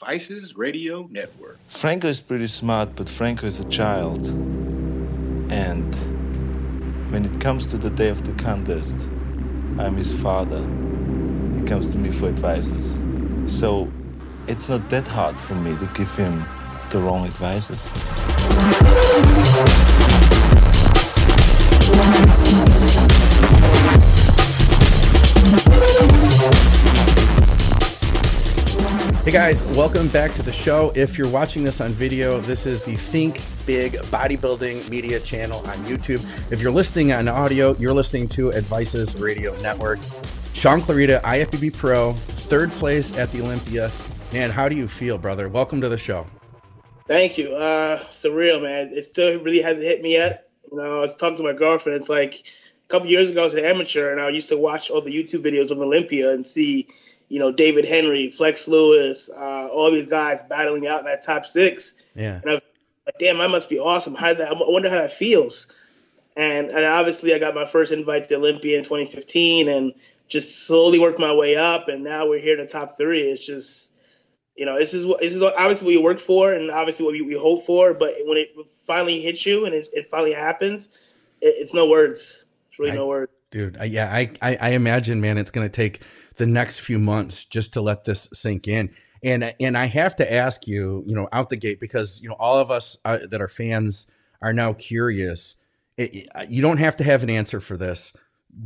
Vices Radio Network. Franco is pretty smart, but Franco is a child. And when it comes to the day of the contest, I'm his father. He comes to me for advices. So it's not that hard for me to give him the wrong advices. Hey guys, welcome back to the show. If you're watching this on video, this is the Think Big Bodybuilding Media channel on YouTube. If you're listening on audio, you're listening to Advices Radio Network. Shaun Clarida, IFBB Pro, third place at the Olympia. Man, how do you feel, brother? Welcome to the show. Thank you. Surreal, man. It still really hasn't hit me yet. You know, I was talking to my girlfriend. It's like a couple years ago, I was an amateur, and I used to watch all the YouTube videos of Olympia and see, you know, David Henry, Flex Lewis, all these guys battling out in that top six. Yeah. And I was like, damn, that must be awesome. How's that? I wonder how that feels. And obviously, I got my first invite to Olympia in 2015, and just slowly worked my way up. And now we're here in the top three. It's just, you know, this is obviously what you worked for, and obviously what we hope for. But when it finally hits you and it finally happens, it's no words. It's really no words. Dude, I imagine, man, it's going to take the next few months just to let this sink in. And I have to ask you, you know, out the gate, because, you know, all of us that are fans are now curious. You don't have to have an answer for this.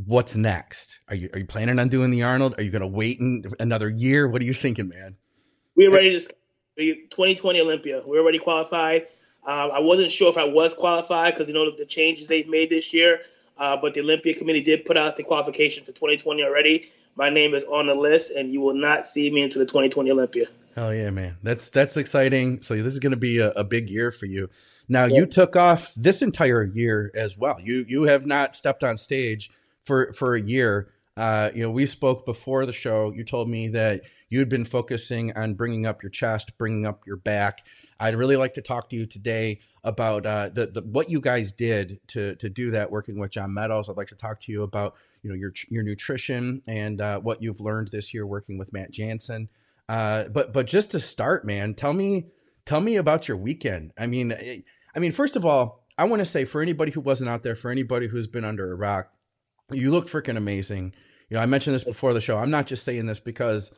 What's next? Are you planning on doing the Arnold? Are you going to wait another year? What are you thinking, man? We're ready to 2020 Olympia. We're already qualified. I wasn't sure if I was qualified because, you know, the changes they've made this year. But the Olympia committee did put out the qualification for 2020 already. My name is on the list, and you will not see me into the 2020 Olympia. Hell yeah, man. That's exciting. So this is going to be a big year for you. Now, You took off this entire year as well. You have not stepped on stage for a year. You know, we spoke before the show. You told me that you had been focusing on bringing up your chest, bringing up your back. I'd really like to talk to you today about the what you guys did to do that, working with John Meadows. I'd like to talk to you about, you know, your nutrition and what you've learned this year working with Matt Jansen. But just to start, man, tell me about your weekend. I mean, first of all, I want to say, for anybody who wasn't out there, for anybody who's been under a rock, you look freaking amazing. You know, I mentioned this before the show. I'm not just saying this because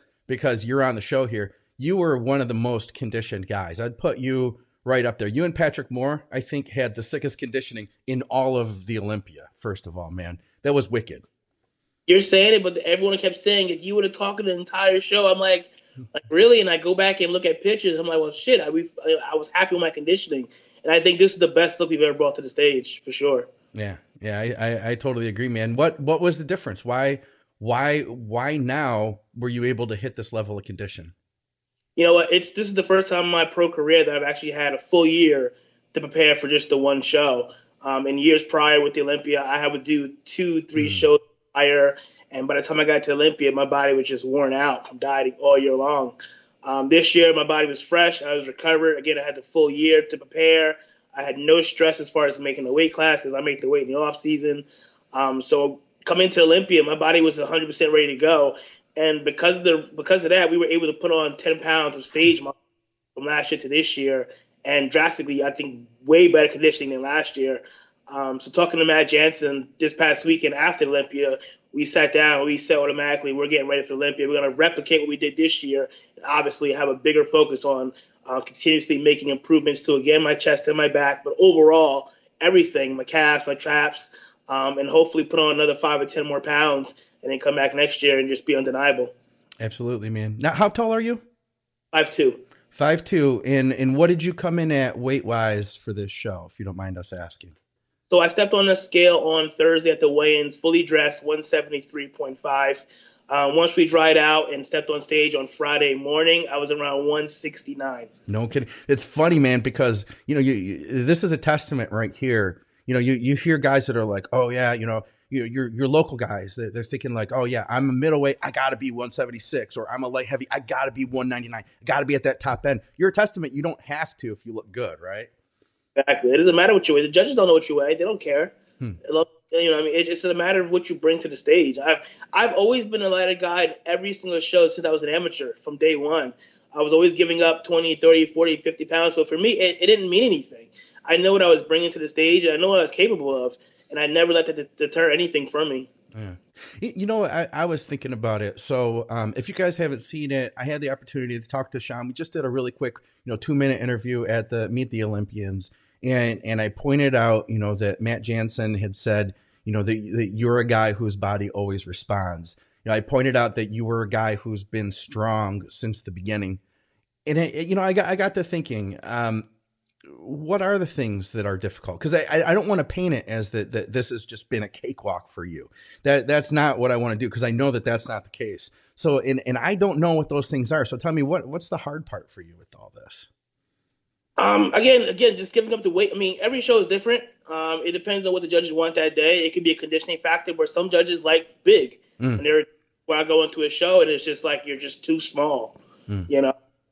you're on the show here. You were one of the most conditioned guys. I'd put you right up there. You and Patrick Moore, I think, had the sickest conditioning in all of the Olympia. First of all, man, that was wicked. You're saying it, but everyone kept saying if you would have talked the entire show, I'm like really? And I go back and look at pictures. I'm like, well, shit. I was happy with my conditioning, and I think this is the best look we've ever brought to the stage for sure. Yeah, I totally agree, man. What was the difference? Why now were you able to hit this level of condition? You know what? This is the first time in my pro career that I've actually had a full year to prepare for just the one show. In years prior with the Olympia, I would do 2-3 shows prior, and by the time I got to Olympia, my body was just worn out from dieting all year long. This year, my body was fresh. I was recovered. Again, I had the full year to prepare. I had no stress as far as making the weight class because I make the weight in the off season. So coming to Olympia, my body was 100% ready to go. And because of that, we were able to put on 10 pounds of stage muscle from last year to this year, and drastically, I think, way better conditioning than last year. So talking to Matt Jansen this past weekend after Olympia, we sat down and we said automatically we're getting ready for Olympia. We're going to replicate what we did this year and obviously have a bigger focus on continuously making improvements to, again, my chest and my back, but overall, everything, my calves, my traps, and hopefully put on another 5 or 10 more pounds and then come back next year and just be undeniable. Absolutely, man. Now, how tall are you? 5'2". 5'2". And what did you come in at weight-wise for this show, if you don't mind us asking? So I stepped on the scale on Thursday at the weigh-ins, fully dressed, 173.5. Once we dried out and stepped on stage on Friday morning, I was around 169. No kidding. It's funny, man, because, you know, this is a testament right here. You know, you hear guys that are like, oh, yeah, you know, your local guys, they're thinking like, oh, yeah, I'm a middleweight, I got to be 176, or I'm a light heavy, I got to be 199, I got to be at that top end. You're a testament. You don't have to if you look good, right? Exactly. It doesn't matter what you weigh. The judges don't know what you weigh. They don't care. You know, I mean, it's a matter of what you bring to the stage. I've always been a lighter guy in every single show since I was an amateur from day one. I was always giving up 20, 30, 40, 50 pounds. So for me, it didn't mean anything. I know what I was bringing to the stage, and I know what I was capable of, and I never let that deter anything from me. Yeah. You know, I was thinking about it. So if you guys haven't seen it, I had the opportunity to talk to Shaun. We just did a really quick, 2-minute interview at the Meet the Olympians. And I pointed out, that Matt Jansen had said, that you're a guy whose body always responds. I pointed out that you were a guy who's been strong since the beginning. And, I got to thinking, what are the things that are difficult? Because I don't want to paint it as that this has just been a cakewalk for you. That's not what I want to do, because I know that that's not the case. So, and I don't know what those things are. So tell me, what's the hard part for you with all this? Again, just giving up the weight. I mean, every show is different. It depends on what the judges want that day. It could be a conditioning factor where some judges like big, and when I go into a show and it's just like you're just too small.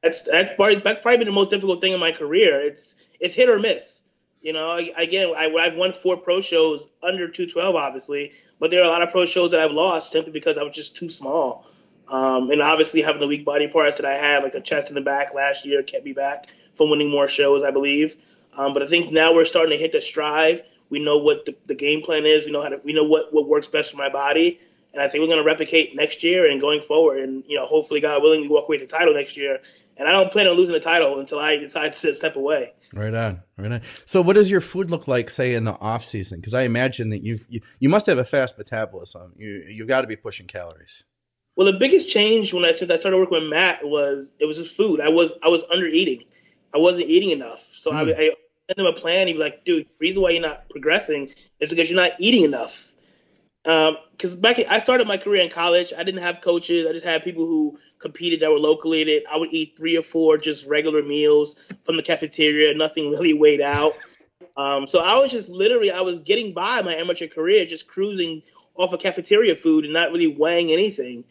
That's probably been the most difficult thing in my career. It's hit or miss. I've won 4 pro shows under 212, obviously, but there are a lot of pro shows that I've lost simply because I was just too small. And obviously having the weak body parts that I have, like the chest and the back last year, kept me back from winning more shows, I believe. But I think now we're starting to hit the stride. We know what the game plan is. We know what works best for my body. And I think we're going to replicate next year and going forward. And, hopefully, God willing, we walk away with the title next year. And I don't plan on losing the title until I decide to step away. Right on. So what does your food look like, say, in the off season? Because I imagine that you must have a fast metabolism. You've got to be pushing calories. Well, the biggest change since I started working with Matt was just food. I was under eating. I wasn't eating enough. So I sent him a plan. He'd be like, dude, the reason why you're not progressing is because you're not eating enough. Because I started my career in college. I didn't have coaches. I just had people who competed that were locally. I would eat 3 or 4 just regular meals from the cafeteria, nothing really weighed out. So I was just I was getting by my amateur career, just cruising off of cafeteria food and not really weighing anything.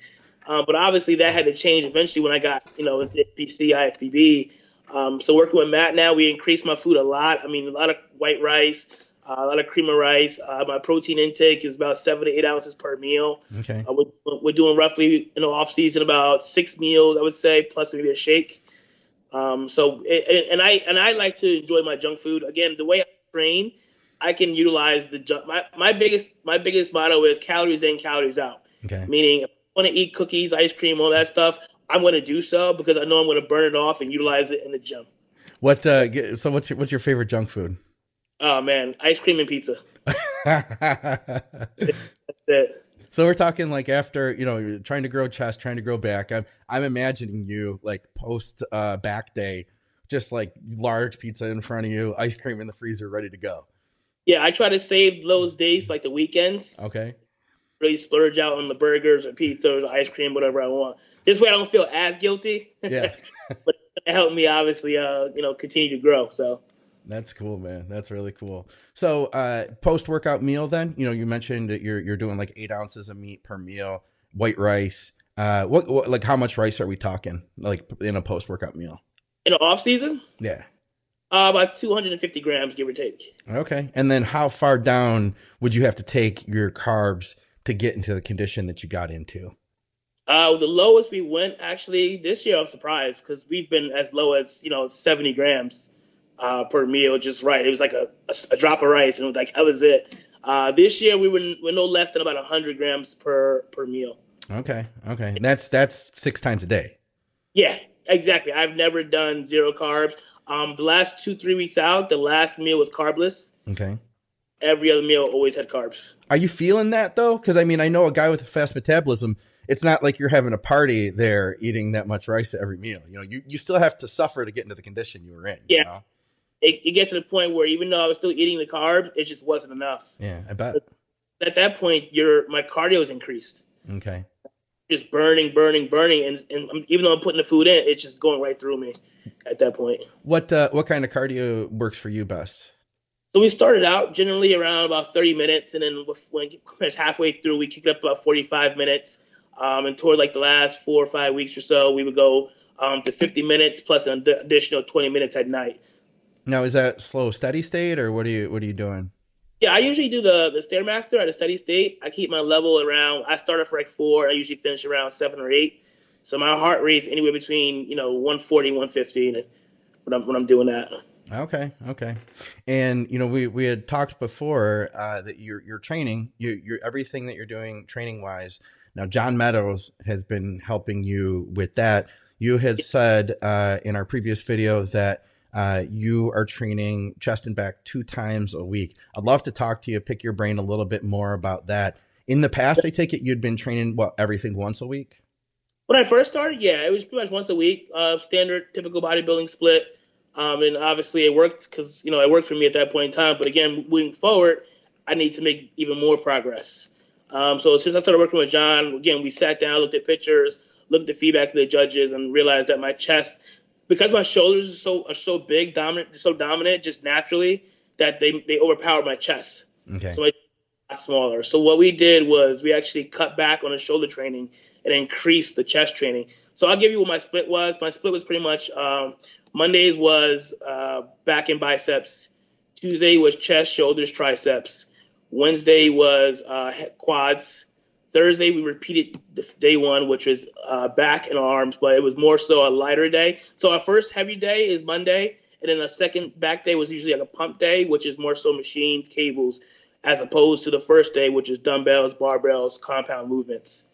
But obviously that had to change eventually when I got, into PC, IFBB. So working with Matt now, we increased my food a lot. I mean, a lot of white rice, a lot of cream of rice. My protein intake is about 7 to 8 ounces per meal. Okay. We're doing roughly, off season about 6 meals, I would say, plus maybe a shake. And I like to enjoy my junk food. Again, the way I train, I can utilize the junk. My biggest motto is calories in, calories out. Okay. Meaning, if I want to eat cookies, ice cream, all that stuff, I'm going to do so because I know I'm going to burn it off and utilize it in the gym. So what's your favorite junk food? Oh man, ice cream and pizza. That's it. So we're talking like after, you're trying to grow chest, trying to grow back. I'm imagining you like post back day, just like large pizza in front of you, ice cream in the freezer, ready to go. Yeah, I try to save those days for like the weekends. Okay. Really splurge out on the burgers or pizza or the ice cream, whatever I want. This way I don't feel as guilty. Yeah. But it helped me obviously, continue to grow. So. That's cool, man. That's really cool. So post-workout meal then, you mentioned that you're doing like 8 ounces of meat per meal, white rice. What like how much rice are we talking like in a post-workout meal? In the off season? Yeah. About 250 grams, give or take. Okay. And then how far down would you have to take your carbs to get into the condition that you got into? The lowest we went actually this year, I'm surprised because we've been as low as, 70 grams. Per meal, just right. It was like a drop of rice, and it was like, that was it. This year, we're no less than about 100 grams per meal. Okay. That's 6 times a day. Yeah, exactly. I've never done 0 carbs. The last 2-3 weeks out, the last meal was carbless. Okay. Every other meal always had carbs. Are you feeling that, though? Because, I mean, I know a guy with a fast metabolism, it's not like you're having a party there eating that much rice at every meal. You still have to suffer to get into the condition you were in. Yeah. It gets to the point where even though I was still eating the carbs, it just wasn't enough. Yeah, I bet. At that point, my cardio is increased. Okay. Just burning, and even though I'm putting the food in, it's just going right through me at that point. What kind of cardio works for you best? So we started out generally around about 30 minutes, and then when it's halfway through, we kicked up about 45 minutes. And toward like the last 4 or 5 weeks or so, we would go to 50 minutes plus an additional 20 minutes at night. Now, is that slow, steady state, or what are you doing? Yeah, I usually do the Stairmaster at a steady state. I keep my level around. I start off for like 4. I usually finish around 7 or 8. So my heart rate's anywhere between 140 and 150 when I'm doing that. Okay. And we had talked before that your training, your everything that you're doing training wise. Now John Meadows has been helping you with that. You had said in our previous video that you are training chest and back 2 times a week. I'd love to talk to you, pick your brain a little bit more about that. In the past, I take it you'd been training everything once a week? When I first started, yeah, it was pretty much once a week, standard, typical bodybuilding split. And obviously it worked because, it worked for me at that point in time. But again, moving forward, I need to make even more progress. So since I started working with John, again, we sat down, looked at pictures, looked at the feedback of the judges, and realized that my chest, because my shoulders are so big, dominant, just naturally, that they overpowered my chest. Okay. So my chest got smaller. So what we did was we actually cut back on the shoulder training and increased the chest training. So I'll give you what my split was. My split was pretty much Mondays was back and biceps. Tuesday was chest, shoulders, triceps. Wednesday was quads. Thursday we repeated day one, which was back and arms, but it was more so a lighter day. So our first heavy day is Monday, and then a second back day was usually like a pump day, which is more so machines, cables, as opposed to the first day, which is dumbbells, barbells, compound movements.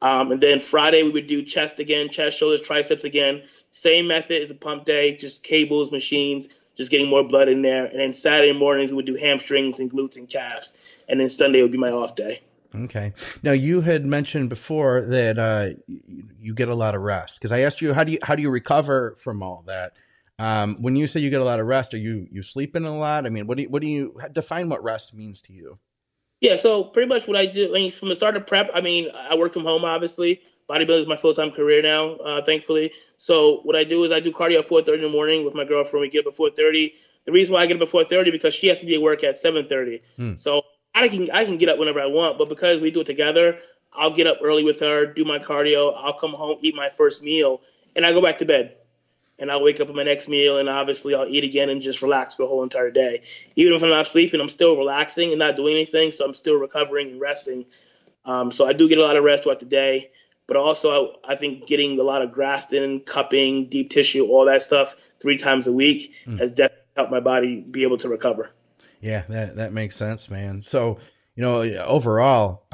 And then Friday we would do chest again, chest, shoulders, triceps again. Same method as a pump day, just cables, machines, just getting more blood in there. And then Saturday mornings we would do hamstrings and glutes and calves. And then Sunday would be my off day. Okay. Now you had mentioned before that you get a lot of rest, because I asked you how do you recover from all that. When you say you get a lot of rest, are you sleeping a lot? I mean, what do you define what rest means to you? Yeah, so pretty much what I do, from the start of prep, I work from home, obviously. Bodybuilding is my full-time career now, thankfully. So what I do is I do cardio at 4:30 in the morning with my girlfriend. We get up at 4:30. The reason why I get up at 4:30 because she has to be at work at 7:30. So I can get up whenever I want, but because we do it together, I'll get up early with her, do my cardio. I'll come home, eat my first meal, and I go back to bed. And I'll wake up with my next meal, and obviously I'll eat again and just relax for the whole entire day. Even if I'm not sleeping, I'm still relaxing and not doing anything, so I'm still recovering and resting. So I do get a lot of rest throughout the day, but also I think getting a lot of Graston, cupping, deep tissue, all that stuff 3 times a week has definitely helped my body be able to recover. Yeah, that makes sense, man. So, overall,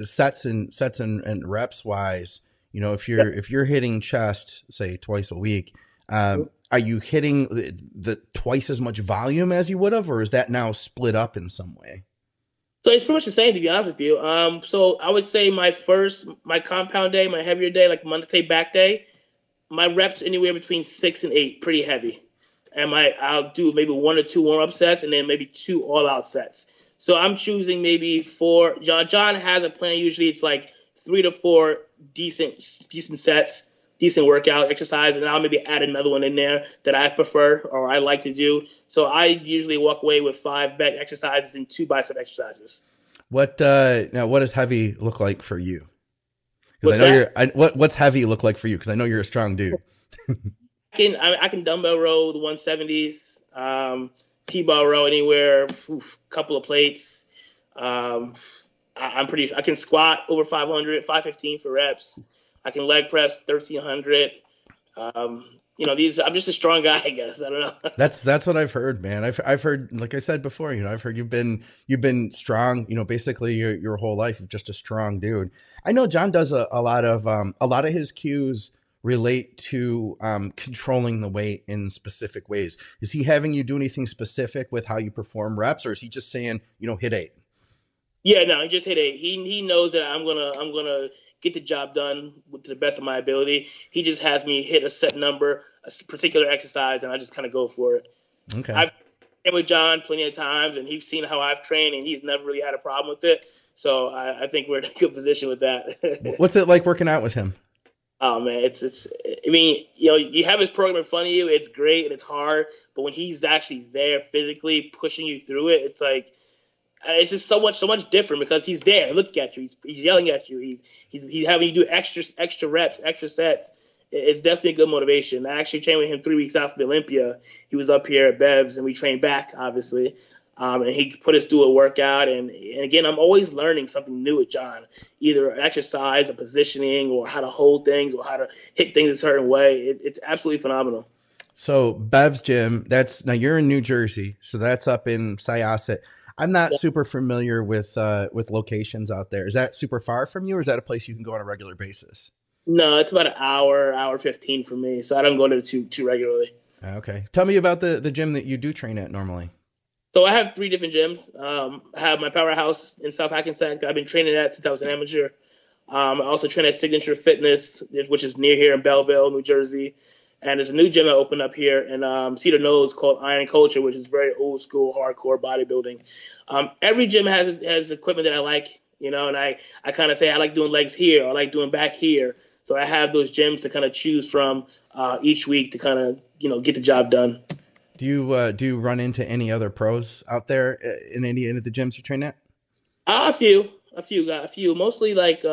sets and reps wise, if you're hitting chest, say twice a week, are you hitting the twice as much volume as you would have, or is that now split up in some way? So it's pretty much the same, to be honest with you. So I would say my compound day, my heavier day, like Monday back day, my reps anywhere between 6 and 8, pretty heavy. And I'll do maybe 1 or 2 warm-up sets and then maybe 2 all-out sets. So I'm choosing maybe 4. John has a plan. Usually it's like 3 to 4 decent sets, decent workout exercise, and I'll maybe add another one in there that I prefer or I like to do. So I usually walk away with 5 back exercises and 2 bicep exercises. What does heavy look like for you? Because what's heavy look like for you? Because I know you're a strong dude. I can dumbbell row the 170s, T-bar row anywhere, couple of plates. I can squat over 500, 515 for reps. I can leg press 1300. I'm just a strong guy, I guess. I don't know. That's what I've heard, man. I've heard, like I said before, I've heard you've been strong, basically your whole life, just a strong dude. I know John does a lot of his cues relate to controlling the weight in specific ways. Is he having you do anything specific with how you perform reps, or is he just saying, hit 8? Yeah, no, he just hit 8. He knows that I'm gonna get the job done to the best of my ability. He just has me hit a set number, a particular exercise, and I just kind of go for it. Okay. I've trained with John plenty of times, and he's seen how I've trained, and he's never really had a problem with it. So I think we're in a good position with that. What's it like working out with him? Oh man, you have his program in front of you. It's great and it's hard, but when he's actually there physically pushing you through it, it's like it's just so much different because he's there. Look at you. He's yelling at you. He's having you do extra reps, extra sets. It's definitely a good motivation. I actually trained with him 3 weeks after the Olympia. He was up here at Bev's and we trained back, obviously. And he put us through a workout. And again, I'm always learning something new with John, either exercise, or positioning, or how to hold things, or how to hit things a certain way. It's absolutely phenomenal. So Bev's gym, now you're in New Jersey, so that's up in Syosset. I'm not super familiar with locations out there. Is that super far from you, or is that a place you can go on a regular basis? No, it's about an hour 15 for me, so I don't go to too regularly. Okay. Tell me about the gym that you do train at normally. So I have 3 different gyms. I have my powerhouse in South Hackensack that I've been training at since I was an amateur. I also train at Signature Fitness, which is near here in Belleville, New Jersey. And there's a new gym that opened up here in Cedar Knolls called Iron Culture, which is very old school, hardcore bodybuilding. Every gym has equipment that I like, and I kind of say I like doing legs here, or I like doing back here. So I have those gyms to kind of choose from each week to kind of, get the job done. Do you run into any other pros out there in any of the gyms you train at? A few, mostly like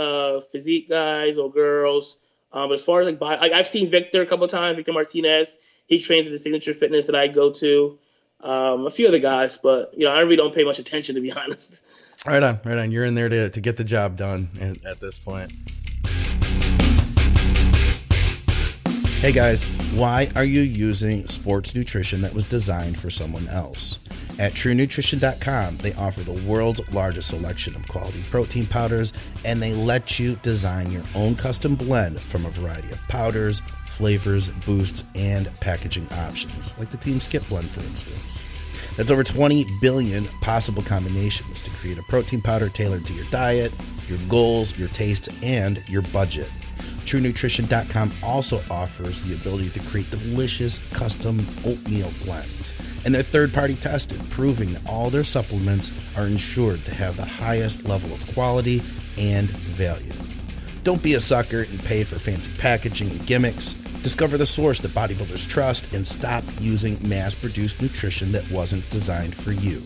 physique guys or girls. But as far as like I've seen Victor a couple of times, Victor Martinez. He trains at the Signature Fitness that I go to. A few other guys, but I really don't pay much attention, to be honest. Right on. You're in there to get the job done at this point. Hey guys, why are you using sports nutrition that was designed for someone else? At TrueNutrition.com, they offer the world's largest selection of quality protein powders, and they let you design your own custom blend from a variety of powders, flavors, boosts, and packaging options, like the Team Skip blend, for instance. That's over 20 billion possible combinations to create a protein powder tailored to your diet, your goals, your tastes, and your budget. TrueNutrition.com also offers the ability to create delicious custom oatmeal blends, and they're third-party tested, proving that all their supplements are ensured to have the highest level of quality and value. Don't be a sucker and pay for fancy packaging and gimmicks. Discover the source that bodybuilders trust and stop using mass-produced nutrition that wasn't designed for you.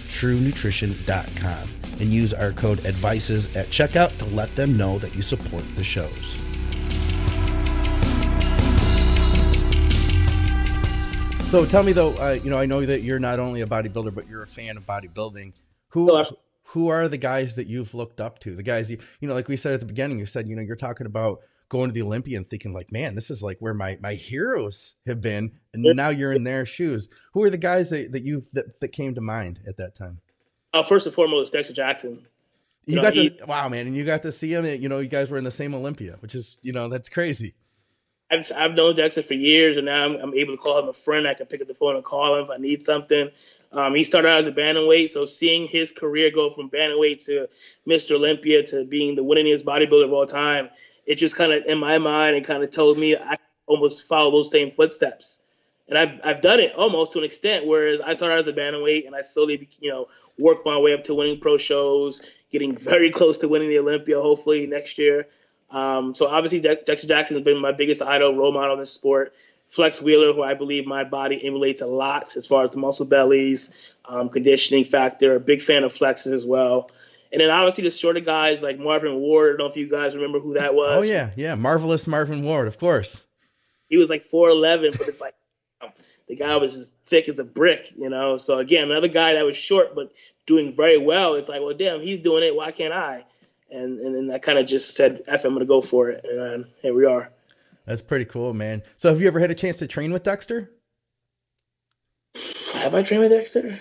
TrueNutrition.com, and use our code ADVICES at checkout to let them know that you support the shows. So tell me though, I know that you're not only a bodybuilder, but you're a fan of bodybuilding. Who are the guys that you've looked up to? The guys, like we said at the beginning, you said, you're talking about going to the Olympia and thinking like, man, this is like where my heroes have been. And now you're in their shoes. Who are the guys that came to mind at that time? First and foremost, Dexter Jackson. Wow, man. And you got to see him, you guys were in the same Olympia, which is, that's crazy. I've known Dexter for years, and now I'm able to call him a friend. I can pick up the phone and call him if I need something. He started out as a bantamweight, so seeing his career go from bantamweight to Mr. Olympia to being the winningest bodybuilder of all time, it just kind of, in my mind, it kind of told me I almost follow those same footsteps. And I've done it almost to an extent, whereas I started as a bantamweight, and I slowly, worked my way up to winning pro shows, getting very close to winning the Olympia, hopefully next year. So obviously Dexter Jackson has been my biggest idol, role model in this sport. Flex Wheeler, who I believe my body emulates a lot as far as the muscle bellies, conditioning factor. A big fan of Flex's as well. And then obviously the shorter guys like Marvin Ward. I don't know if you guys remember who that was. Oh yeah, marvelous Marvin Ward, of course. He was like 4'11", but it's like the guy was as thick as a brick, So again, another guy that was short but doing very well. It's like, well, damn, he's doing it. Why can't I? And then I kind of just said, F, I'm going to go for it. And here we are. That's pretty cool, man. So have you ever had a chance to train with Dexter? Have I trained with Dexter?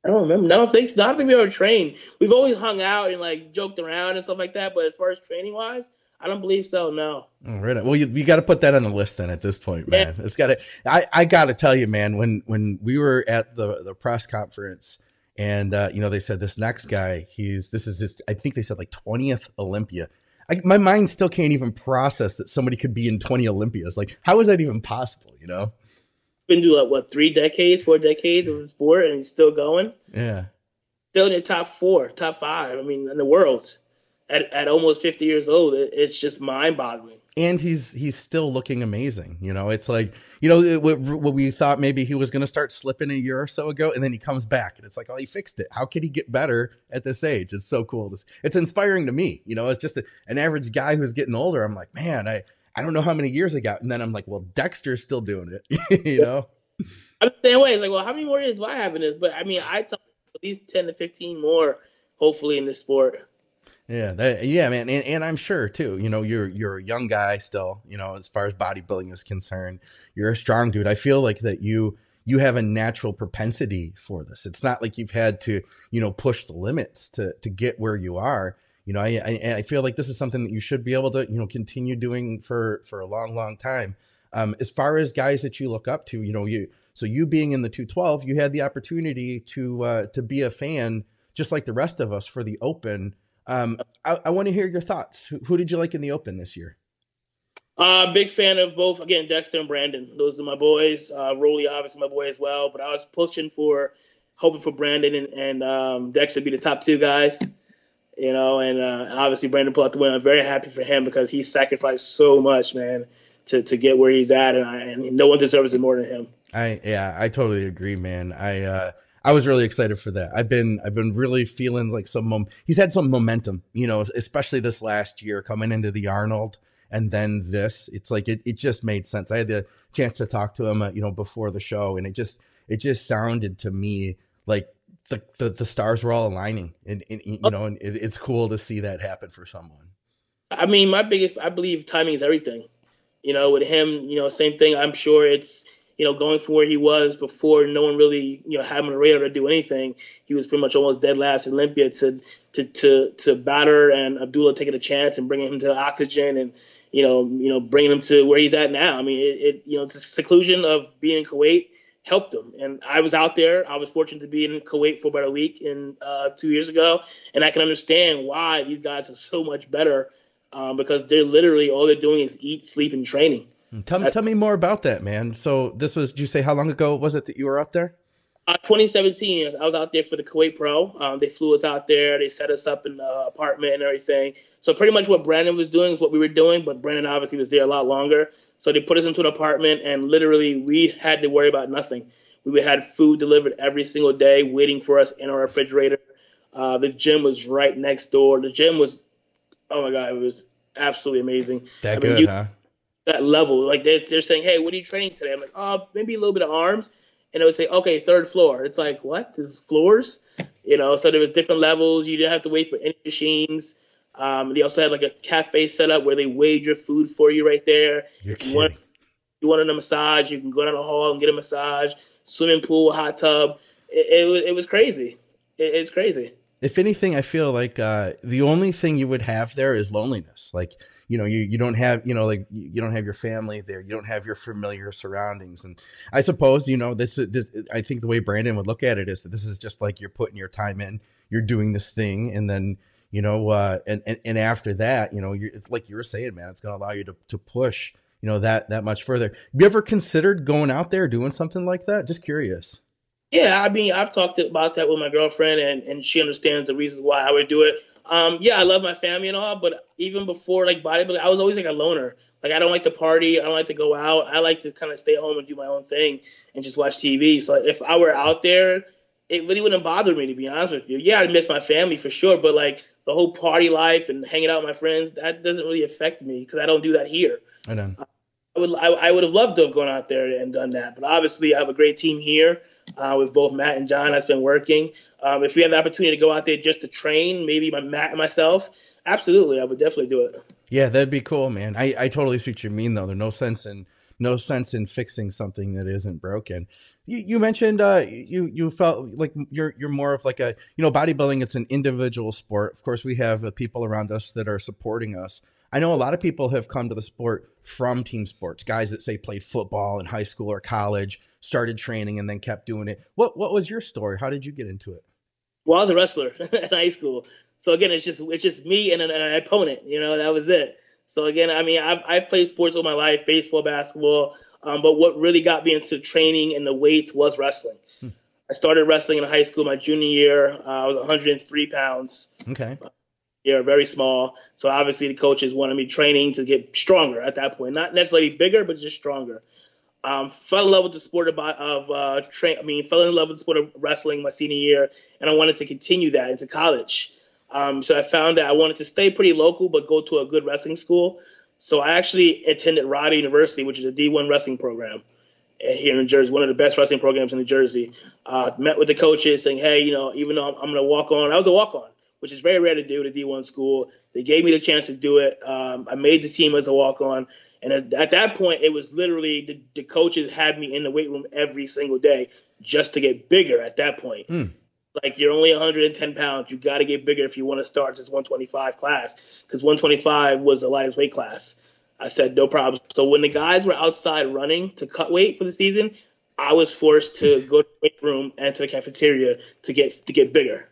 I don't remember. I don't think we ever trained. We've always hung out and like joked around and stuff like that. But as far as training wise, I don't believe so. No. Oh, right. Well, you got to put that on the list then at this point, man. Yeah. It's got to. I got to tell you, man. When we were at the press conference. And, they said this next guy, this is his, I think they said like 20th Olympia. My mind still can't even process that somebody could be in 20 Olympias. Like, how is that even possible, Been through 4 decades of the sport, and he's still going. Yeah. Still in the top 4, top 5. I mean, in the world at almost 50 years old, it's just mind boggling. And he's still looking amazing. It's like, what we thought maybe he was going to start slipping a year or so ago. And then he comes back and it's like, oh, he fixed it. How could he get better at this age? It's so cool. It's inspiring to me. It's just an average guy who's getting older. I'm like, man, I don't know how many years I got. And then I'm like, well, Dexter's still doing it, I'm the same way. It's like, well, how many more years do I have in this? But I mean, I tell at least 10 to 15 more, hopefully, in this sport. Yeah, man, and I'm sure too. You're a young guy still. As far as bodybuilding is concerned, you're a strong dude. I feel like that you have a natural propensity for this. It's not like you've had to push the limits to get where you are. I feel like this is something that you should be able to continue doing for a long time. As far as guys that you look up to, you being in the 212, you had the opportunity to be a fan just like the rest of us for the Open. I want to hear your thoughts. Who did you like in the Open this year? Big fan of both, again, Dexter and Brandon. Those are my boys. Rolly, obviously, my boy as well. But I was hoping for Brandon and Dexter to be the top two guys. And obviously Brandon pulled out the win. I'm very happy for him because he sacrificed so much, man, to get where he's at, and no one deserves it more than him. I totally agree, man. I was really excited for that. I've been really feeling like he's had some momentum, especially this last year coming into the Arnold and then this. It's like it just made sense. I had the chance to talk to him, before the show, and it just sounded to me like the stars were all aligning, and it's cool to see that happen for someone. I mean, I believe timing is everything. With him, same thing. I'm sure it's, going from where he was before, no one really, had him on the radar to do anything. He was pretty much almost dead last in Olympia to Batter and Abdullah taking a chance and bringing him to oxygen and, bringing him to where he's at now. I mean, the seclusion of being in Kuwait helped him. And I was out there. I was fortunate to be in Kuwait for about a week 2 years ago. And I can understand why these guys are so much better because they're literally, all they're doing is eat, sleep, and training. Tell me more about that, man. So this was, did you say how long ago was it that you were up there? 2017. I was out there for the Kuwait Pro. They flew us out there. They set us up in the apartment and everything. So pretty much what Brandon was doing is what we were doing, but Brandon obviously was there a lot longer. So they put us into an apartment, and literally we had to worry about nothing. We had food delivered every single day waiting for us in our refrigerator. The gym was right next door. The gym was, oh my God, it was absolutely amazing. Huh? That level, like they're saying, hey, what are you training today? I'm like, oh, maybe a little bit of arms. And it would say, okay, third floor. It's like, what? There's floors? So there was different levels. You didn't have to wait for any machines. They also had like a cafe set up where they weighed your food for you right there. You're If kidding. you wanted a massage, you can go down the hall and get a massage. Swimming pool, hot tub. It was crazy. It's crazy. If anything, I feel like the only thing you would have there is loneliness. Like, you don't have, you don't have your family there. You don't have your familiar surroundings. And I suppose, this I think the way Brandon would look at it is that this is just like you're putting your time in, you're doing this thing. And then, and after that, it's like you were saying, man, it's going to allow you to push, that much further. Have you ever considered going out there doing something like that? Just curious. Yeah, I mean, I've talked about that with my girlfriend, and she understands the reasons why I would do it. Yeah, I love my family and all, but even before like bodybuilding, I was always like a loner. Like I don't like to party, I don't like to go out. I like to kind of stay home and do my own thing and just watch TV. So if I were out there, it really wouldn't bother me, to be honest with you. Yeah, I'd miss my family for sure, but like the whole party life and hanging out with my friends, that doesn't really affect me because I don't do that here. I know. I would have loved to have gone out there and done that, but obviously I have a great team here. With both Matt and John, that's been working. If we have the opportunity to go out there just to train, maybe Matt and myself, absolutely, I would definitely do it. Yeah, that'd be cool, man. I totally see what you mean, though. There's no sense in fixing something that isn't broken. You mentioned you felt like you're more of like a bodybuilding. It's an individual sport. Of course, we have people around us that are supporting us. I know a lot of people have come to the sport from team sports, guys that say played football in high school or college, started training and then kept doing it. What was your story? How did you get into it? Well, I was a wrestler in high school. So again, it's just me and an opponent, that was it. So again, I mean, I played sports all my life, baseball, basketball. But what really got me into training and the weights was wrestling. I started wrestling in high school my junior year. I was 103 pounds. Okay. Yeah, very small. So obviously the coaches wanted me training to get stronger at that point. Not necessarily bigger, but just stronger. Fell in love with the sport fell in love with the sport of wrestling my senior year, and I wanted to continue that into college. So I found that I wanted to stay pretty local, but go to a good wrestling school. So I actually attended Rider University, which is a D1 wrestling program. here in New Jersey, one of the best wrestling programs in New Jersey. Met with the coaches saying, hey, even though I'm going to walk on, I was a walk on, which is very rare to do at a D1 school. They gave me the chance to do it. I made the team as a walk on. And at that point, it was literally the coaches had me in the weight room every single day just to get bigger at that point. Like, you're only 110 pounds. You got to get bigger if you want to start this 125 class, because 125 was the lightest weight class. I said, no problem. So when the guys were outside running to cut weight for the season, I was forced to go to the weight room and to the cafeteria to get bigger.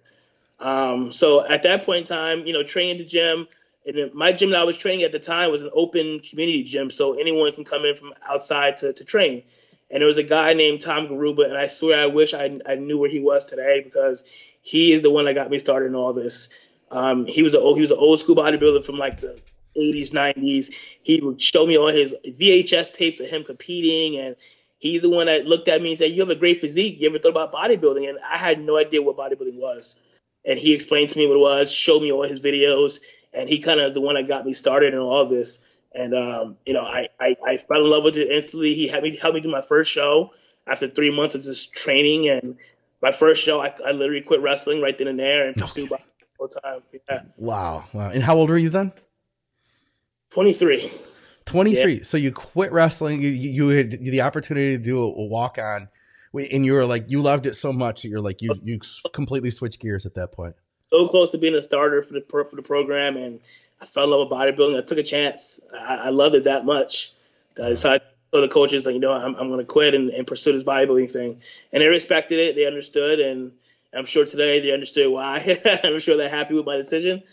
So at that point in time, training the gym. And then my gym that I was training at the time was an open community gym, so anyone can come in from outside to train. And there was a guy named Tom Garuba, and I swear I wish I knew where he was today, because he is the one that got me started in all this. He was an old school bodybuilder from like the 80s, 90s. He would show me all his VHS tapes of him competing, and he's the one that looked at me and said, you have a great physique. You ever thought about bodybuilding? And I had no idea what bodybuilding was. And he explained to me what it was, showed me all his videos, and he kind of the one that got me started in all of this. And, I fell in love with it instantly. He helped me do my first show after 3 months of just training. And my first show, I literally quit wrestling right then and there and pursued bodybuilding all the time. Yeah. Wow. And how old were you then? 23. 23. Yeah. So you quit wrestling. You had the opportunity to do a walk on, and you were like, you loved it so much that you're like, you completely switched gears at that point. So close to being a starter for the program, and I fell in love with bodybuilding. I took a chance. I loved it that much that I decided to tell the coaches, I'm going to quit and pursue this bodybuilding thing. And they respected it. They understood, and I'm sure today they understood why. I'm sure they're happy with my decision.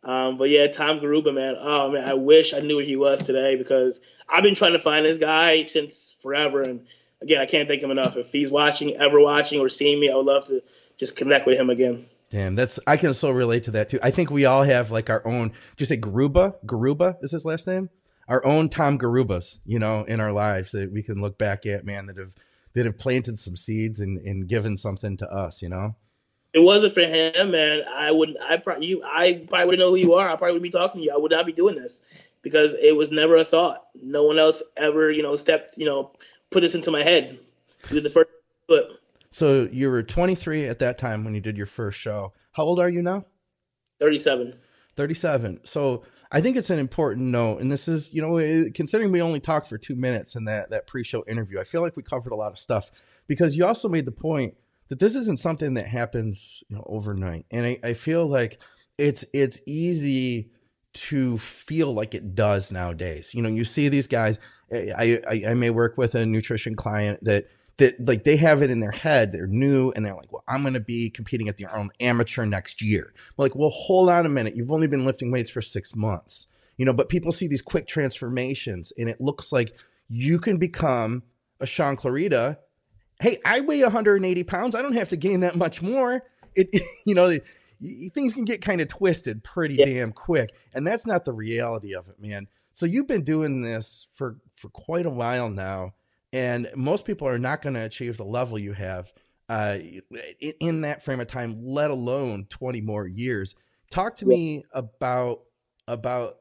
But yeah, Tom Garuba, man. Oh man, I wish I knew where he was today, because I've been trying to find this guy since forever. And again, I can't thank him enough. If he's ever watching or seeing me, I would love to just connect with him again. Damn, I can so relate to that too. I think we all have like our own, did you say Garuba? Garuba is his last name? Our own Tom Garubas, in our lives that we can look back at, man, that have planted some seeds and given something to us, It wasn't for him, man. I probably wouldn't know who you are. I probably wouldn't be talking to you. I would not be doing this, because it was never a thought. No one else ever, put this into my head. He was the first to do it. So you were 23 at that time when you did your first show. How old are you now? 37. 37. So I think it's an important note. And this is, considering we only talked for 2 minutes in that pre-show interview, I feel like we covered a lot of stuff, because you also made the point that this isn't something that happens overnight. And I feel like it's easy to feel like it does nowadays. You see these guys, I may work with a nutrition client that like they have it in their head, they're new, and they're like, well, I'm going to be competing at the Arnold Amateur next year. I'm like, well, hold on a minute. You've only been lifting weights for 6 months, but people see these quick transformations, and it looks like you can become a Shaun Clarida. Hey, I weigh 180 pounds. I don't have to gain that much more. Things can get kind of twisted pretty damn quick. And that's not the reality of it, man. So you've been doing this for quite a while now. And most people are not going to achieve the level you have in that frame of time, let alone 20 more years. Talk to me about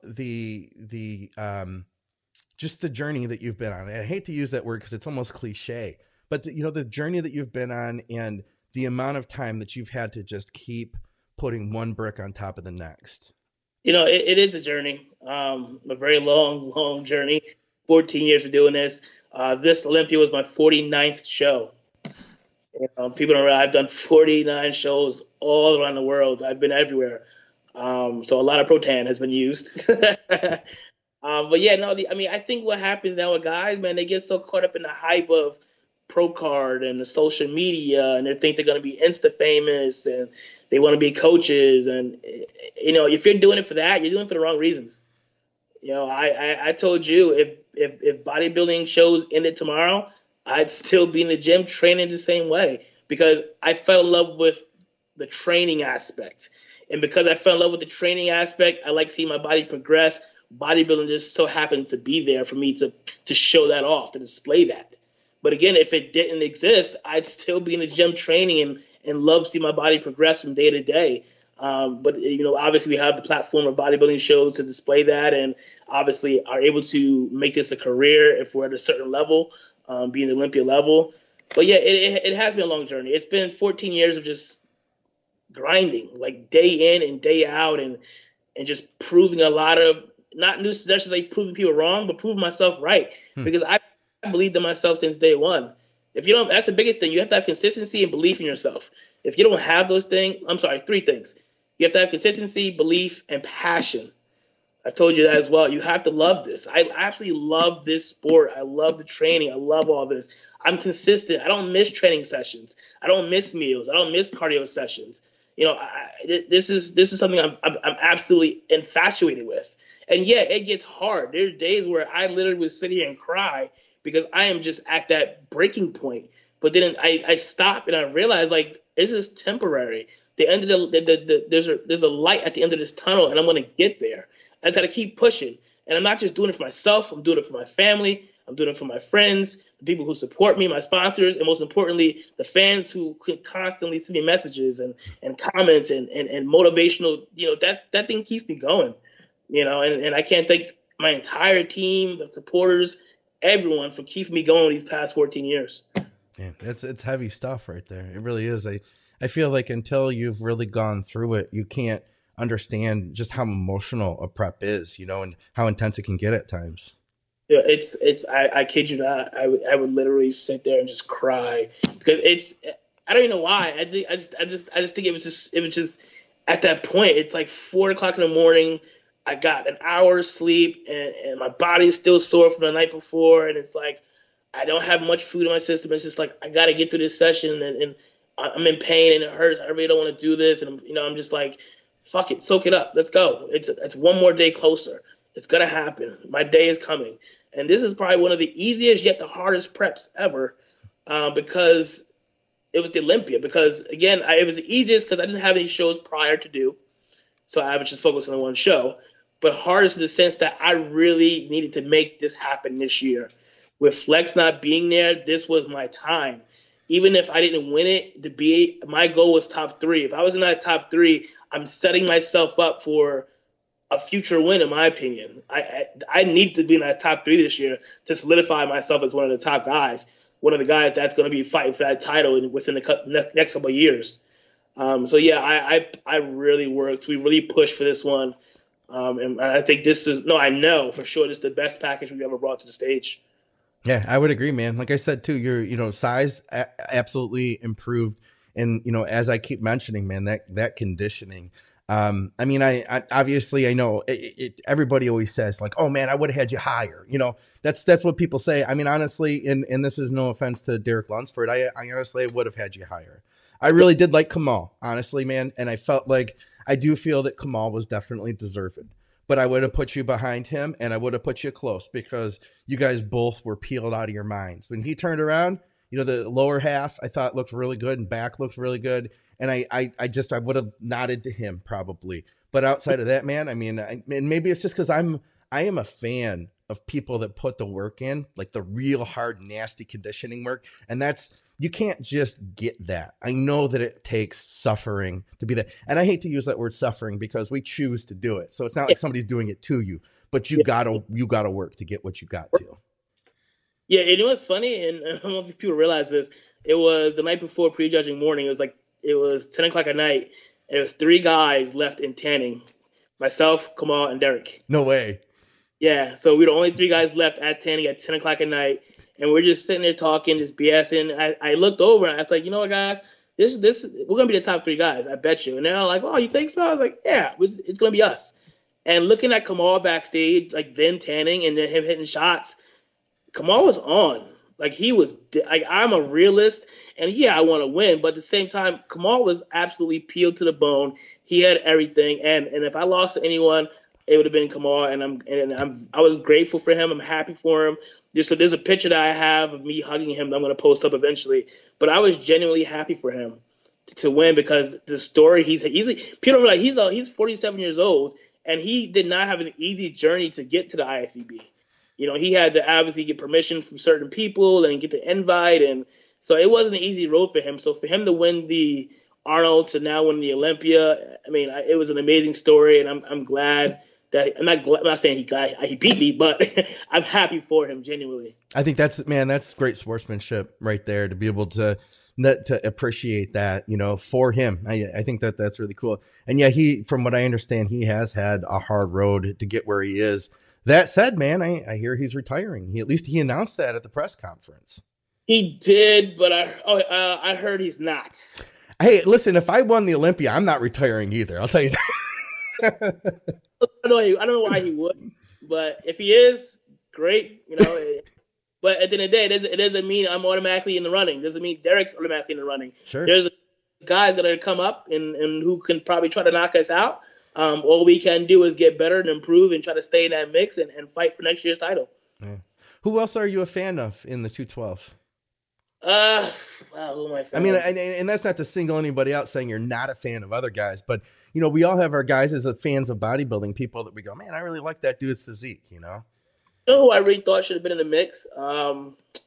the just the journey that you've been on. I hate to use that word because it's almost cliche, but the journey that you've been on and the amount of time that you've had to just keep putting one brick on top of the next. It is a journey, a very long journey. 14 years of doing this. This Olympia was my 49th show. People don't realize I've done 49 shows all around the world. I've been everywhere. So a lot of Protan has been used. But yeah, no, I think what happens now with guys, man, they get so caught up in the hype of Pro Card and the social media, and they think they're going to be Insta famous, and they want to be coaches. And, if you're doing it for that, you're doing it for the wrong reasons. I told you, if bodybuilding shows ended tomorrow, I'd still be in the gym training the same way, because I fell in love with the training aspect. And because I fell in love with the training aspect, I like seeing my body progress. Bodybuilding just so happens to be there for me to show that off, to display that. But again, if it didn't exist, I'd still be in the gym training and love seeing my body progress from day to day. But obviously we have the platform of bodybuilding shows to display that, and obviously are able to make this a career if we're at a certain level. being the Olympia level. But yeah, it has been a long journey. It's been 14 years of just grinding, like day in and day out, and just proving a lot of, not new suggestions like proving people wrong, but proving myself right. Because I believed in myself since day one. If you don't, that's the biggest thing. You have to have consistency and belief in yourself. If you don't have those things, I'm sorry, three things. You have to have consistency, belief, and passion. I told you that as well. You have to love this. I absolutely love this sport. I love the training. I love all this. I'm consistent. I don't miss training sessions. I don't miss meals. I don't miss cardio sessions. You know, this is something I'm absolutely infatuated with. And yeah, it gets hard. There's days where I literally would sit here and cry because I am just at that breaking point. But then I stop and I realize, like, this is temporary. The end of there's a light at the end of this tunnel, and I'm going to get there. I just got to keep pushing. And I'm not just doing it for myself. I'm doing it for my family. I'm doing it for my friends, the people who support me, my sponsors, and most importantly, the fans who could constantly send me messages and comments and motivational. You know, that thing keeps me going. You know, and I can't thank my entire team, the supporters, everyone for keeping me going these past 14 years. Man, it's heavy stuff right there. It really is. I feel like until you've really gone through it, you can't understand just how emotional a prep is, you know, and how intense it can get at times. Yeah, I kid you not. I would literally sit there and just cry because I don't even know why. I just think it was just at that point. It's like 4 o'clock in the morning. I got an hour's sleep and my body's still sore from the night before. And it's like, I don't have much food in my system. It's just like, I got to get through this session and I'm in pain and it hurts. I really don't want to do this. And I'm just like, fuck it, soak it up. Let's go. It's one more day closer. It's going to happen. My day is coming. And this is probably one of the easiest yet the hardest preps ever because it was the Olympia. Because, again, it was the easiest because I didn't have any shows prior to do. So I was just focused on one show. But hardest in the sense that I really needed to make this happen this year. With Flex not being there, this was my time. Even if I didn't win it, my goal was top 3. If I was in that top 3, I'm setting myself up for a future win, in my opinion. I need to be in that top 3 this year to solidify myself as one of the top guys, one of the guys that's going to be fighting for that title within the next couple of years. So yeah, I really worked. We really pushed for this one. And I think I know for sure this is the best package we've ever brought to the stage. Yeah, I would agree, man. Like I said, too, your size absolutely improved. And, as I keep mentioning, man, that conditioning, I mean, I obviously I know everybody always says like, oh man, I would have had you higher. That's what people say. I mean, honestly, and this is no offense to Derek Lunsford. I honestly would have had you higher. I really did like Kamal, honestly, man. And I felt like, I do feel that Kamal was definitely deserving, but I would have put you behind him and I would have put you close because you guys both were peeled out of your minds. When he turned around, the lower half I thought looked really good and back looked really good. And I would have nodded to him probably. But outside of that, man, I mean, and maybe it's just because I am a fan of people that put the work in, like the real hard, nasty conditioning work. And you can't just get that. I know that it takes suffering to be that. And I hate to use that word suffering because we choose to do it. So it's not like somebody's doing it to you, but you gotta work to get what you got to. Yeah, and what's funny, and I don't know if people realize this, it was the night before prejudging morning. It was 10 o'clock at night, and it was 3 guys left in tanning. Myself, Kamal, and Derek. No way. Yeah, so we were the only 3 guys left at tanning at 10 o'clock at night. And we're just sitting there talking, just BSing. I looked over and I was like, you know what, guys? This we're gonna be the top 3 guys, I bet you. And they're all like, oh, you think so? I was like, yeah, it's gonna be us. And looking at Kamal backstage, like then tanning and then him hitting shots, Kamal was on. Like he was like, I'm a realist, and yeah, I want to win, but at the same time, Kamal was absolutely peeled to the bone. He had everything, and if I lost to anyone, it would have been Kamal, and I was grateful for him. I'm happy for him. There's a picture that I have of me hugging him that I'm going to post up eventually. But I was genuinely happy for him to win because the story people realize he's 47 years old and he did not have an easy journey to get to the IFBB. He had to obviously get permission from certain people and get the invite, and so it wasn't an easy road for him. So for him to win the Arnold to now win the Olympia, I mean, it was an amazing story, and I'm glad that I'm not saying he beat me, but I'm happy for him genuinely. I think that's great sportsmanship right there to be able to appreciate that, for him. I think that's really cool. And yeah, from what I understand, he has had a hard road to get where he is. That said, man, I hear he's retiring. At least he announced that at the press conference. He did, but I heard he's not. Hey, listen, if I won the Olympia, I'm not retiring either. I'll tell you that. I don't know why he would, but if he is, great, But at the end of the day, it doesn't mean I'm automatically in the running. It doesn't mean Derek's automatically in the running. Sure. There's guys that are going to come up and who can probably try to knock us out. All we can do is get better and improve and try to stay in that mix and fight for next year's title. Yeah. Who else are you a fan of in the 212? Wow, who am I a fan I mean, of? and that's not to single anybody out saying you're not a fan of other guys, but we all have our guys as fans of bodybuilding, people that we go, man, I really like that dude's physique, You know who I really thought should have been in the mix?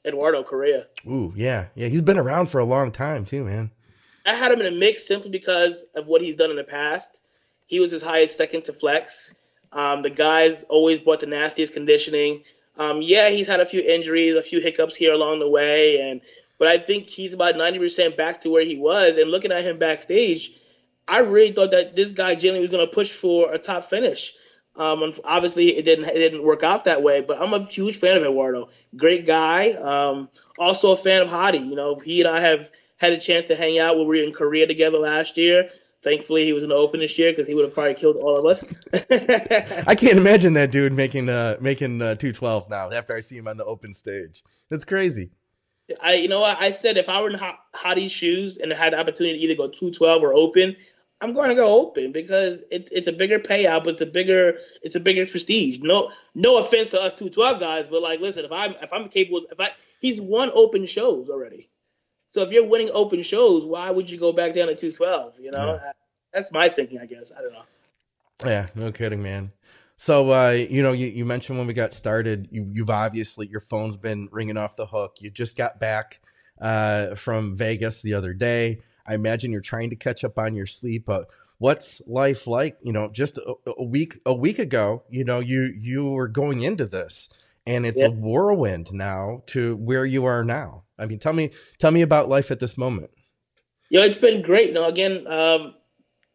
Eduardo Correa. Ooh, yeah. He's been around for a long time too, man. I had him in the mix simply because of what he's done in the past. He was as high as second to Flex. The guy's always brought the nastiest conditioning. He's had a few injuries, a few hiccups here along the way, but I think he's about 90% back to where he was. And looking at him backstage, I really thought that this guy genuinely was going to push for a top finish. Obviously, it didn't work out that way, but I'm a huge fan of Eduardo. Great guy. Also a fan of Hadi. He and I have had a chance to hang out when we were in Korea together last year. Thankfully, he was in the Open this year because he would have probably killed all of us. I can't imagine that dude making 212 now after I see him on the Open stage. That's crazy. I said if I were in Hadi's shoes and had the opportunity to either go 212 or Open, I'm going to go Open because it's a bigger payout, but it's a bigger prestige. No offense to us 212 guys, but listen, if I'm capable, he's won Open shows already. So if you're winning Open shows, why would you go back down to 212? Yeah. That's my thinking, I guess. I don't know. Yeah, no kidding, man. So, you mentioned when we got started, you've obviously, your phone's been ringing off the hook. You just got back from Vegas the other day. I imagine you're trying to catch up on your sleep. What's life like? Just a week ago, you were going into this, and it's a whirlwind now to where you are now. I mean, tell me about life at this moment. It's been great. Again,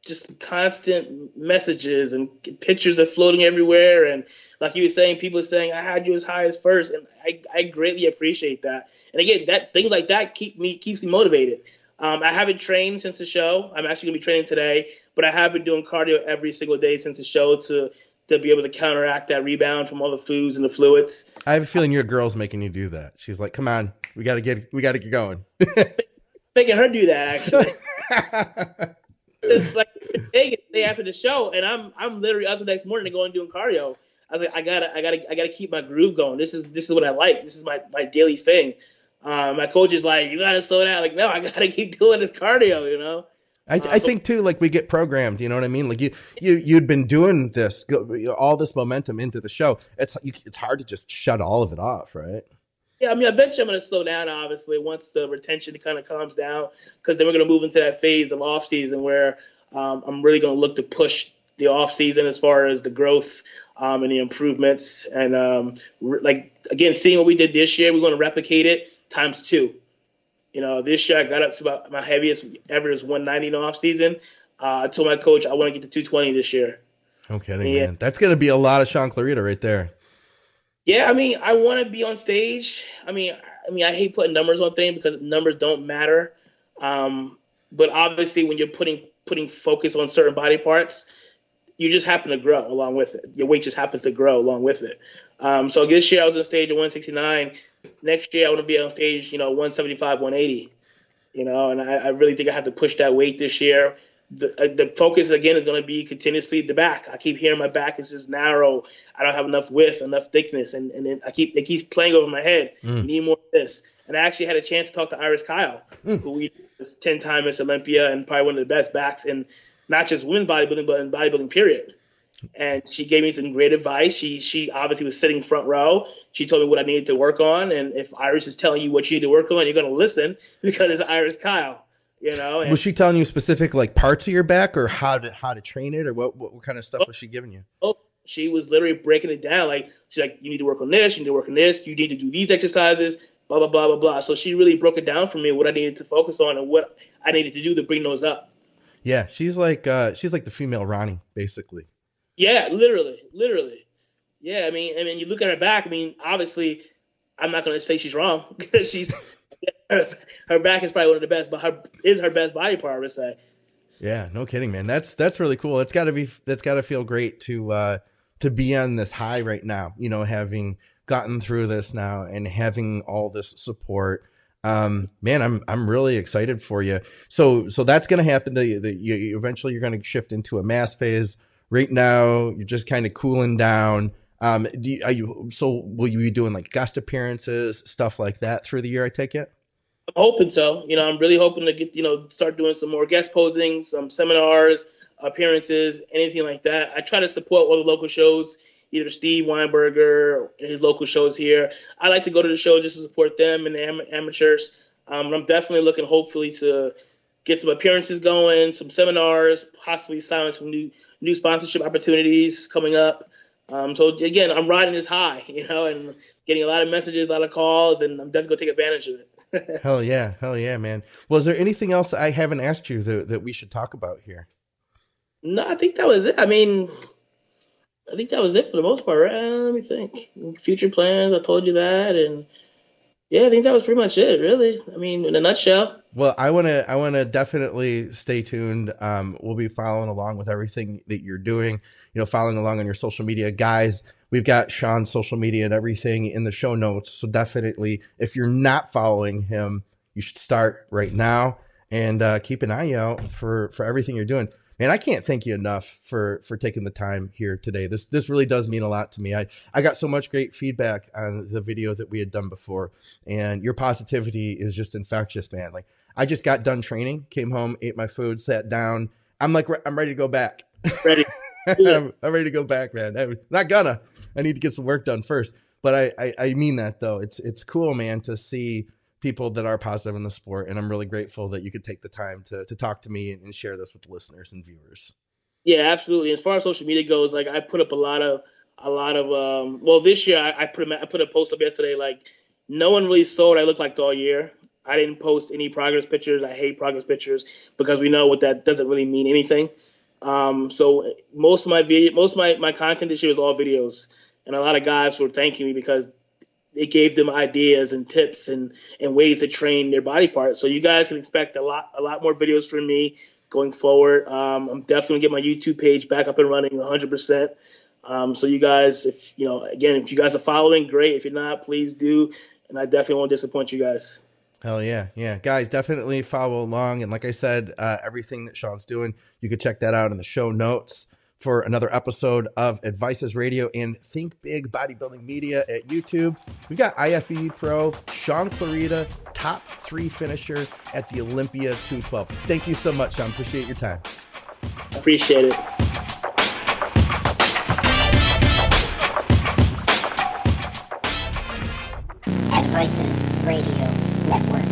just constant messages and pictures are floating everywhere. And like you were saying, people are saying, I had you as high as first. And I greatly appreciate that. And again, things like that keeps me motivated. I haven't trained since the show. I'm actually gonna be training today, but I have been doing cardio every single day since the show to be able to counteract that rebound from all the foods and the fluids. I have a feeling your girl's making you do that. She's like, come on, we gotta get going. Making her do that, actually. It's like the day after the show, and I'm literally up the next morning to go and doing cardio. I was like, I gotta keep my groove going. This is what I like. This is my daily thing. My coach is like, you gotta slow down. Like, no, I gotta keep doing this cardio. I think too, like we get programmed. You know what I mean? Like you'd been doing this, all this momentum into the show. It's hard to just shut all of it off, right? Yeah, I mean, eventually I'm going to slow down, obviously, once the retention kind of calms down, because then we're going to move into that phase of off-season where I'm really going to look to push the off-season as far as the growth and the improvements. And, again, seeing what we did this year, we're going to replicate it times 2. This year I got up to about my heaviest ever is 190 in the off-season. I told my coach I want to get to 220 this year. No kidding, man. That's going to be a lot of Shaun Clarida right there. Yeah, I mean, I want to be on stage. I mean, I hate putting numbers on things because numbers don't matter. But obviously, when you're putting focus on certain body parts, you just happen to grow along with it. Your weight just happens to grow along with it. So this year I was on stage at 169. Next year I want to be on stage, 175, 180. And I really think I have to push that weight this year. The focus again is going to be continuously the back. I keep hearing my back is just narrow. I don't have enough width, enough thickness, and then it keeps playing over my head. You need more of this. And I actually had a chance to talk to Iris Kyle, who we is 10-time Miss Olympia and probably one of the best backs in not just women's bodybuilding, but in bodybuilding period. And she gave me some great advice. She obviously was sitting front row. She told me what I needed to work on, and if Iris is telling you what you need to work on, you're going to listen because it's Iris Kyle. And was she telling you specific parts of your back or how to train it, or what kind of stuff was she giving you? She was literally breaking it down. Like, she's like, you need to work on this, you need to work on this, you need to do these exercises, blah, blah, blah, blah, blah. So she really broke it down for me, what I needed to focus on and what I needed to do to bring those up. Yeah, she's like the female Ronnie, basically. Yeah, literally. Yeah, I mean, you look at her back. I mean, obviously, I'm not going to say she's wrong because her back is probably one of the best, but her best body part, I would say. Yeah, no kidding, man. That's really cool. That's got to feel great to be on this high right now. You know, having gotten through this now and having all this support. Man, I'm really excited for you. So that's going to happen. You eventually you're going to shift into a mass phase. Right now, you're just kind of cooling down. Will you be doing like guest appearances, stuff like that through the year? I take it. I'm hoping so. You know, I'm really hoping to get, start doing some more guest posing, some seminars, appearances, anything like that. I try to support all the local shows, either Steve Weinberger or his local shows here. I like to go to the show just to support them and the amateurs. I'm definitely looking, hopefully, to get some appearances going, some seminars, possibly signing some new sponsorship opportunities coming up. So again, I'm riding this high, and getting a lot of messages, a lot of calls, and I'm definitely gonna take advantage of it. Hell yeah, man. Well, is there anything else I haven't asked you that we should talk about here? No, I think that was it. I mean, I think that was it for the most part, right? Let me think. Future plans, I told you that, and yeah, I think that was pretty much it, really. I mean, in a nutshell. Well, I wanna definitely stay tuned. We'll be following along with everything that you're doing. Following along on your social media, guys. We've got Shaun's social media and everything in the show notes. So definitely, if you're not following him, you should start right now and keep an eye out for everything you're doing. Man, I can't thank you enough for taking the time here today. This really does mean a lot to me. I got so much great feedback on the video that we had done before, and your positivity is just infectious, man. Like, I just got done training, came home, ate my food, sat down. I'm ready to go back. Ready. I'm ready to go back, man. I need to get some work done first. But I mean that though. It's cool, man, to see people that are positive in the sport, and I'm really grateful that you could take the time to talk to me and share this with the listeners and viewers. Yeah, absolutely. As far as social media goes, like, I put up a lot of well, this year I put a post up yesterday. Like, no one really saw what I looked like all year. I didn't post any progress pictures. I hate progress pictures because we know what that doesn't really mean anything. So most of my content this year is all videos, and a lot of guys were thanking me because it gave them ideas and tips and ways to train their body parts. So you guys can expect a lot more videos from me going forward. I'm definitely get my YouTube page back up and running 100%. So you guys, if you guys are following, great. If you're not, please do. And I definitely won't disappoint you guys. Hell yeah. Yeah. Guys, definitely follow along. And like I said, everything that Shaun's doing, you can check that out in the show notes for another episode of Advices Radio and Think Big Bodybuilding Media at YouTube. We've got IFBB Pro Shaun Clarida, top 3 finisher at the Olympia 212. Thank you so much, Shaun. Appreciate your time. Appreciate it. Advices Radio Network.